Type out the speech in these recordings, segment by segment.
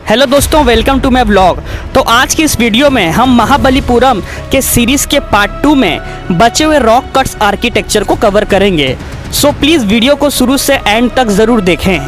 Hello दोस्तों, welcome to my vlog. तो आज की इस वीडियो में हम महाबलीपुरम के सीरीज के पार्ट 2 में बचे हुए रॉक कट्स आर्किटेक्चर को कवर करेंगे। सो प्लीज वीडियो को शुरू से एंड तक जरूर देखें।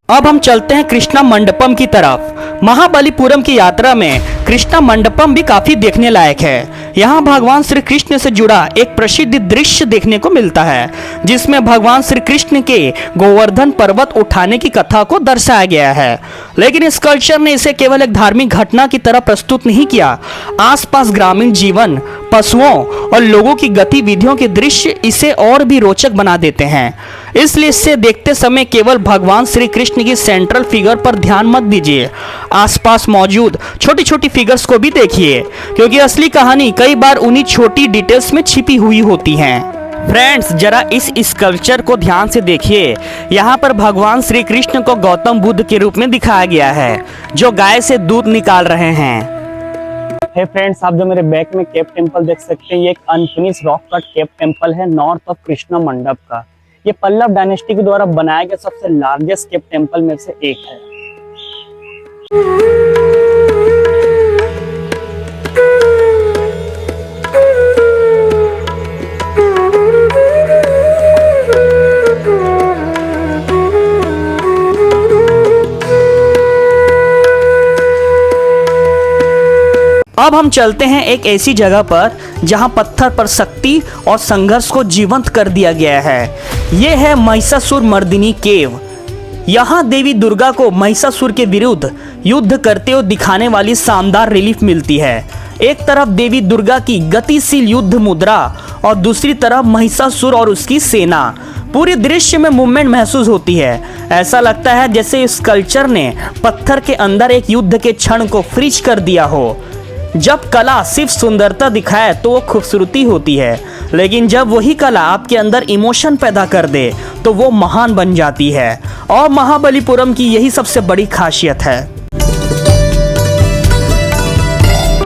अब हम चलते हैं कृष्णा मंडपम की तरफ। महाबलीपुरम की यात्रा में कृष्णा मंडपम भी काफी देखने लायक है। यहाँ भगवान श्री कृष्ण से जुड़ा एक प्रसिद्ध दृश्य देखने को मिलता है, जिसमें भगवान श्री कृष्ण के गोवर्धन पर्वत उठाने की कथा को दर्शाया गया है। लेकिन इस कल्चर ने इसे केवल एक धार्मिक घटना की तरह प्रस्तुत नहीं किया। आसपास ग्रामीण जीवन, पशुओं और लोगों की गतिविधियों के दृश्य इसे और भी रोचक बना देते हैं। इसलिए इसे देखते समय केवल भगवान श्री कृष्ण की सेंट्रल फिगर पर ध्यान मत दीजिए, आसपास मौजूद छोटी छोटी फिगर्स को भी देखिए, क्योंकि असली कहानी कई बार उन्हीं छोटी डिटेल्स में छिपी हुई होती हैं। फ्रेंड्स, जरा इस स्कल्पचर को ध्यान से देखिए। यहाँ पर भगवान श्री कृष्ण को गौतम बुद्ध के रूप में दिखाया गया है, जो गाय से दूध निकाल रहे हैं। हे फ्रेंड्स, आप जो मेरे बैक में केव टेम्पल देख सकते हैं, ये एक unfinished rock cut cave temple है नॉर्थ ऑफ कृष्णा मंडप का। ये पल्लव डायनेस्टी के द्वारा बनाया गया सबसे लार्जेस्ट केव टेम्पल में से एक है। अब हम चलते हैं एक ऐसी जगह पर जहां पत्थर पर शक्ति और संघर्ष को जीवंत कर दिया गया है। यह है महिषासुर मर्दिनी केव। यहां देवी दुर्गा को महिषासुर के विरुद्ध युद्ध करते हुए दिखाने वाली शानदार रिलीफ मिलती है। एक तरफ देवी दुर्गा की गतिशील युद्ध मुद्रा और दूसरी तरफ महिषासुर और उसकी सेना। पूरी दृश्य में मूवमेंट महसूस होती है। ऐसा लगता है जैसे इस कल्चर ने पत्थर के अंदर एक युद्ध के क्षण को फ्रीज कर दिया हो। जब कला सिर्फ सुंदरता दिखाए तो वो खूबसूरती होती है, लेकिन जब वही कला आपके अंदर इमोशन पैदा कर दे तो वो महान बन जाती है। और महाबलीपुरम की यही सबसे बड़ी खासियत है।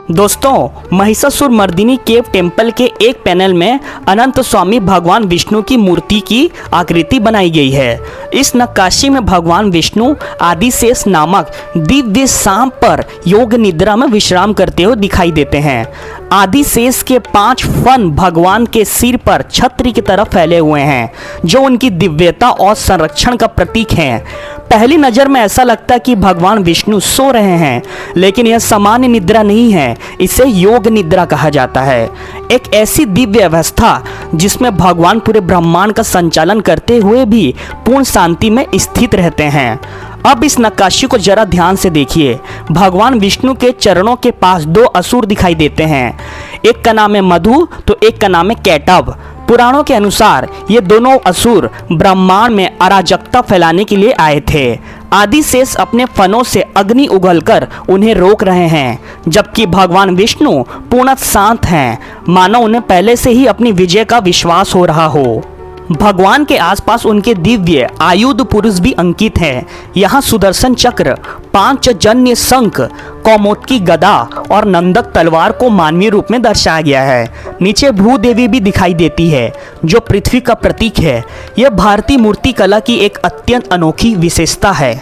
दोस्तों, महिषासुर मर्दिनी केव टेम्पल के एक पैनल में अनंत स्वामी भगवान विष्णु की मूर्ति की आकृति बनाई गई है। इस नक्काशी में भगवान विष्णु आदिशेष नामक दिव्य सांप पर योग निद्रा में विश्राम करते हुए दिखाई देते हैं। आदिशेष के 5 फन भगवान के सिर पर छत्र की तरफ फैले हुए हैं, जो उनकी दिव्यता और संरक्षण का प्रतीक हैं। पहली नज़र में ऐसा लगता है कि भगवान विष्णु सो रहे हैं, लेकिन यह सामान्य निद्रा नहीं है, इसे योग निद्रा कहा जाता है। एक ऐसी दिव्य अवस्था जिसमें भगवान पूरे ब्रह्मांड का संचालन करते हुए भी पूर्ण शांति में स्थित रहते हैं। अब इस नक्काशी को जरा ध्यान से देखिए। भगवान विष्णु के चरणों के पास 2 असुर दिखाई देते हैं। एक का नाम है मधु तो एक का नाम है कैटव। पुराणों के अनुसार ये दोनों असुर ब्रह्मांड में अराजकता फैलाने के लिए आए थे। आदिशेष अपने फनों से अग्नि उगलकर उन्हें रोक रहे हैं, जबकि भगवान विष्णु पूर्ण शांत हैं, मानो उन्हें पहले से ही अपनी विजय का विश्वास हो रहा हो। भगवान के आसपास उनके दिव्य आयुध पुरुष भी अंकित हैं। यहाँ सुदर्शन चक्र, 5 जन्य शंख, कौमोदकी गदा और नंदक तलवार को मानवीय रूप में दर्शाया गया है। नीचे भूदेवी भी दिखाई देती है, जो पृथ्वी का प्रतीक है। यह भारतीय मूर्ति कला की एक अत्यंत अनोखी विशेषता है।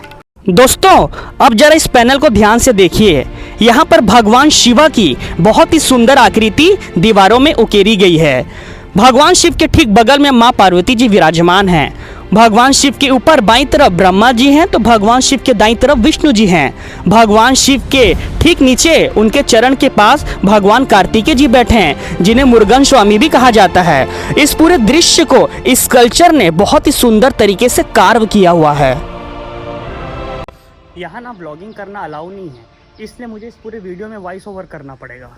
दोस्तों, अब जरा इस पैनल को ध्यान से देखिए। यहाँ पर भगवान शिवा की बहुत ही सुंदर आकृति दीवारों में उकेरी गई है। भगवान शिव के ठीक बगल में माँ पार्वती जी विराजमान हैं। भगवान शिव के ऊपर बाईं तरफ ब्रह्मा जी हैं तो भगवान शिव के दाईं तरफ विष्णु जी हैं। भगवान शिव के ठीक नीचे उनके चरण के पास भगवान कार्तिकेय जी बैठे हैं, जिन्हें मुरुगन स्वामी भी कहा जाता है। इस पूरे दृश्य को इस कल्चर ने बहुत ही सुंदर तरीके से कार्व किया हुआ है। यहाँ ना ब्लॉगिंग करना अलाउ नहीं है, इसलिए मुझे इस पूरे वीडियो में वॉइस ओवर करना पड़ेगा।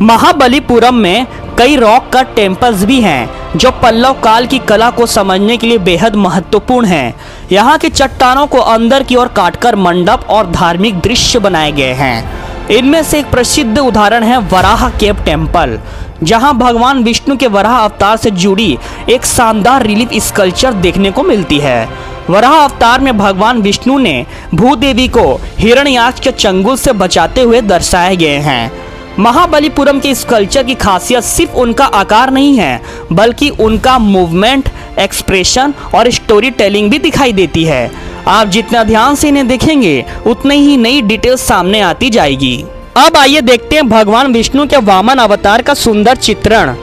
महाबलीपुरम में कई रॉक कट टेम्पल्स भी हैं, जो पल्लव काल की कला को समझने के लिए बेहद महत्वपूर्ण हैं। यहाँ की चट्टानों को अंदर की ओर काटकर मंडप और धार्मिक दृश्य बनाए गए हैं। इनमें से एक प्रसिद्ध उदाहरण है वराह केव टेम्पल, जहाँ भगवान विष्णु के वराह अवतार से जुड़ी एक शानदार रिलीफ स्कल्पचर देखने को मिलती है। वराह अवतार में भगवान विष्णु ने भूदेवी को हिरण्याक्ष के चंगुल से बचाते हुए दर्शाए गए हैं। महाबलीपुरम के इस कल्चर की खासियत सिर्फ उनका आकार नहीं है, बल्कि उनका मूवमेंट, एक्सप्रेशन और स्टोरी टेलिंग भी दिखाई देती है। आप जितना ध्यान से इन्हें देखेंगे उतनी ही नई डिटेल्स सामने आती जाएगी। अब आइए देखते हैं भगवान विष्णु के वामन अवतार का सुंदर चित्रण।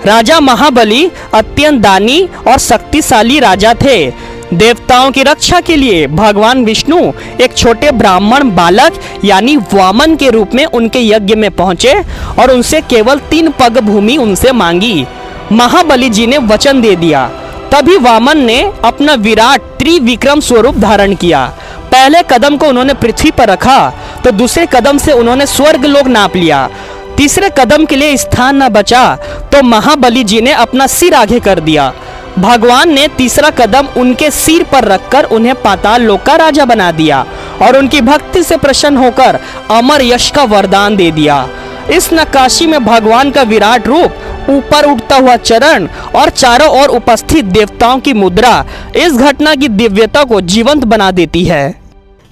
राजा महाबली अत्यंत दानी और शक्तिशाली राजा थे। देवताओं की रक्षा के लिए भगवान विष्णु एक छोटे ब्राह्मण बालक यानी वामन के रूप में उनके यज्ञ में पहुंचे और उनसे केवल 3 पग भूमि उनसे मांगी। महाबली जी ने वचन दे दिया। तभी वामन ने अपना विराट त्रिविक्रम स्वरूप धारण किया। पहले कदम को उन्होंने पृथ्वी पर रखा तो दूसरे कदम से उन्होंने स्वर्ग लोक नाप लिया। तीसरे कदम के लिए स्थान न बचा तो महाबली जी ने अपना सिर आगे कर दिया। भगवान ने तीसरा कदम उनके सिर पर रखकर उन्हें पाताल लोक का राजा बना दिया और उनकी भक्ति से प्रसन्न होकर अमर यश का वरदान दे दिया। इस नक्काशी में भगवान का विराट रूप, ऊपर उठता हुआ चरण और चारों ओर उपस्थित देवताओं की मुद्रा इस घटना की दिव्यता को जीवंत बना देती है।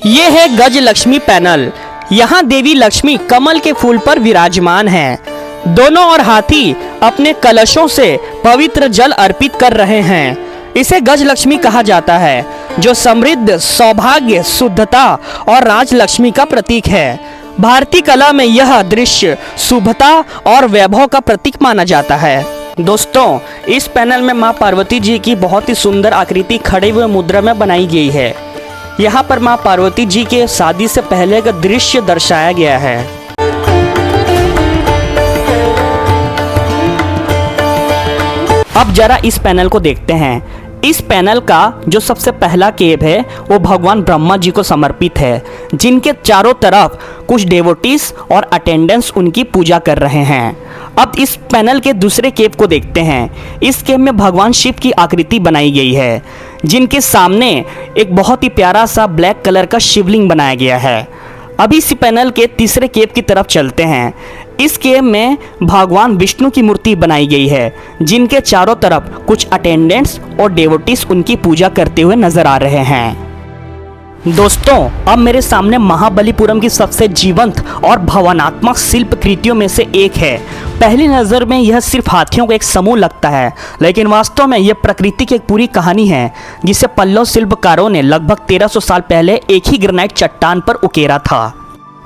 ये है गज लक्ष्मी पैनल। यहाँ देवी लक्ष्मी कमल के फूल पर विराजमान हैं। दोनों और हाथी अपने कलशों से पवित्र जल अर्पित कर रहे हैं। इसे गज लक्ष्मी कहा जाता है, जो समृद्ध, सौभाग्य, शुद्धता और राजलक्ष्मी का प्रतीक है। भारतीय कला में यह दृश्य शुभता और वैभव का प्रतीक माना जाता है। दोस्तों, इस पैनल में मां पार्वती जी की बहुत ही सुंदर आकृति खड़े हुए मुद्रा में बनाई गई है। यहाँ पर मां पार्वती जी के शादी से पहले का दृश्य दर्शाया गया है। अब जरा इस पैनल को देखते हैं। इस पैनल का जो सबसे पहला केव है वो भगवान ब्रह्मा जी को समर्पित है, जिनके चारों तरफ कुछ डेवोटीज और अटेंडेंट्स उनकी पूजा कर रहे हैं। अब इस पैनल के दूसरे केव को देखते हैं। इस केव में भगवान शिव की आकृति बनाई गई है, जिनके सामने एक बहुत ही प्यारा सा ब्लैक कलर का शिवलिंग बनाया गया है। अभी इस पैनल के तीसरे केव की तरफ चलते हैं। इस केव में भगवान विष्णु की मूर्ति बनाई गई है, जिनके चारों तरफ कुछ अटेंडेंट्स और डेवोटीज उनकी पूजा करते हुए नजर आ रहे हैं। दोस्तों, अब मेरे सामने महाबलीपुरम की सबसे जीवंत और भावनात्मक शिल्प कृतियों में से एक है। पहली नज़र में यह सिर्फ हाथियों का एक समूह लगता है, लेकिन वास्तव में यह प्रकृति की एक पूरी कहानी है, जिसे पल्लव शिल्पकारों ने लगभग 1300 साल पहले एक ही ग्रेनाइट चट्टान पर उकेरा था।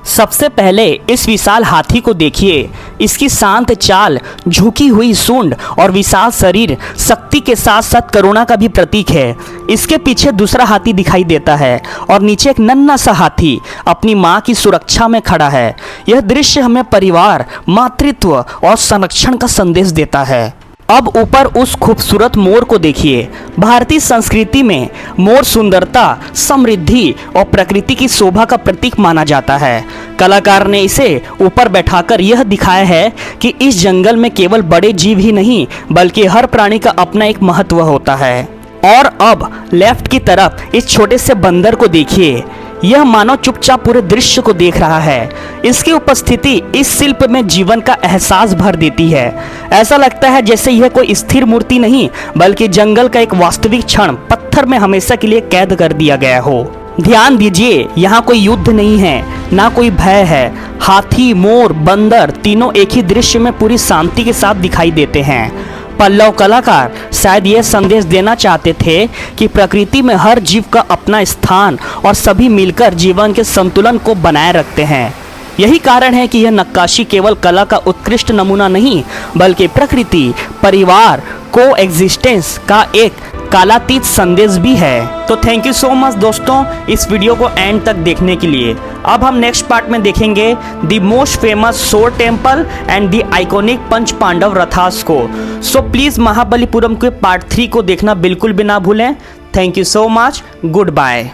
सबसे पहले इस विशाल हाथी को देखिए। इसकी शांत चाल, झुकी हुई सूंड और विशाल शरीर शक्ति के साथ साथ करुणा का भी प्रतीक है। इसके पीछे दूसरा हाथी दिखाई देता है और नीचे एक नन्हा सा हाथी अपनी माँ की सुरक्षा में खड़ा है। यह दृश्य हमें परिवार, मातृत्व और संरक्षण का संदेश देता है। अब ऊपर उस खूबसूरत मोर को देखिए। भारतीय संस्कृति में मोर सुंदरता, समृद्धि और प्रकृति की शोभा का प्रतीक माना जाता है। कलाकार ने इसे ऊपर बैठाकर यह दिखाया है कि इस जंगल में केवल बड़े जीव ही नहीं, बल्कि हर प्राणी का अपना एक महत्व होता है। और अब लेफ्ट की तरफ इस छोटे से बंदर को देखिए। यह मानव चुपचाप पूरे दृश्य को देख रहा है। इसकी उपस्थिति इस शिल्प में जीवन का एहसास भर देती है। ऐसा लगता है जैसे यह कोई स्थिर मूर्ति नहीं, बल्कि जंगल का एक वास्तविक क्षण पत्थर में हमेशा के लिए कैद कर दिया गया हो। ध्यान दीजिए, यहाँ कोई युद्ध नहीं है, ना कोई भय है। हाथी, मोर, बंदर तीनों एक ही दृश्य में पूरी शांति के साथ दिखाई देते हैं। पल्लव कलाकार शायद यह संदेश देना चाहते थे कि प्रकृति में हर जीव का अपना स्थान और सभी मिलकर जीवन के संतुलन को बनाए रखते हैं। यही कारण है कि यह नक्काशी केवल कला का उत्कृष्ट नमूना नहीं, बल्कि प्रकृति, परिवार, को एग्जिस्टेंस का एक कालातीत संदेश भी है। तो थैंक यू सो मच दोस्तों, इस वीडियो को एंड तक देखने के लिए। अब हम नेक्स्ट पार्ट में देखेंगे द मोस्ट फेमस सोर टेम्पल एंड द आइकॉनिक पंच पांडव रथास को। सो प्लीज़ महाबलीपुरम के पार्ट 3 को देखना बिल्कुल भी ना भूलें। Thank you so much, good bye.